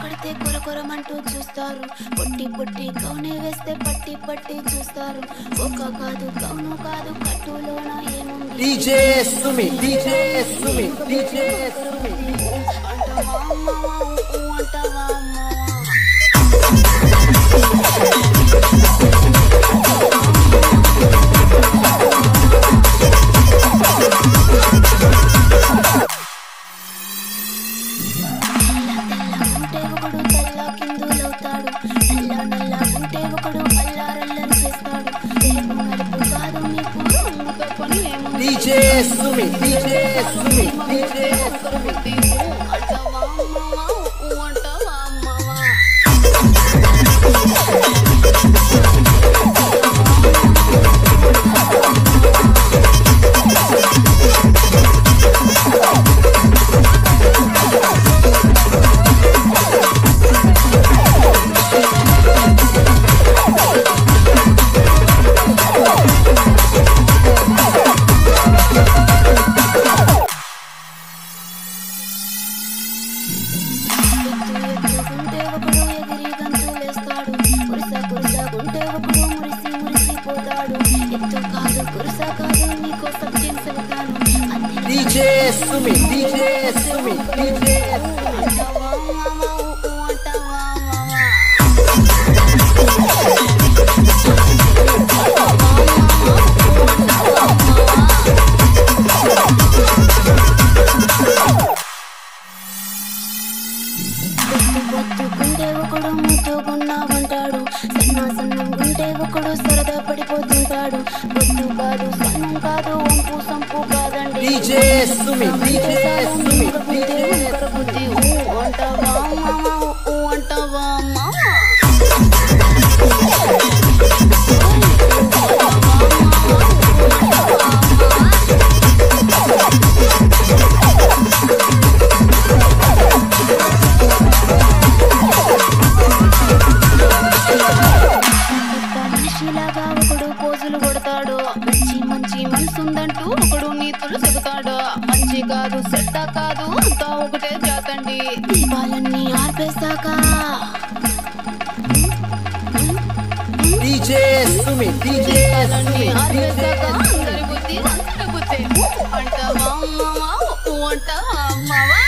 కడితే కొరకొరమంటూ చూస్తారు, పొట్టి పొట్టి గౌనే వేస్తే పట్టి పట్టి చూస్తారు. ఒక కాదు గౌను కాదు కట్టులోన ఏముంది డీజే సుమి డీజే సుమి డీజే సుమి అంటావా అమ్మవా అంటావా అమ్మవా DJ Sumi, DJ Sumi, DJ Sumi. DJ Sumi, DJ Sumi, DJ గుంటే ఒకడు ముద్దుగున్నావంటాడు, సన్నా సన్నం గుంటే ఒకడు సరదా పడిపోతుంటాడు. బొద్దు కాదు సన్నం కాదు వంపు సంపు కాదండి. DJ Sumi, DJ Sumi, DJ బుద్ధి అంటావా మామా అంటావా మామా మనిషిలాగా ఒకడు పోజులు కొడతాడు, మంచి మంచి మనసుందంటూ ఒకడు నీతులు చెబుతాడు. మంచి కాదు సెట్ట కాదు అంతా ఒకటే జాతండి. దీపాలన్నీ ఆర్పేశాక DJ Sumi, DJ దీపాలన్నీ ఆర్పేశాక అందరి బుద్ధి అంటావా అమ్మవా అంటావా అమ్మవా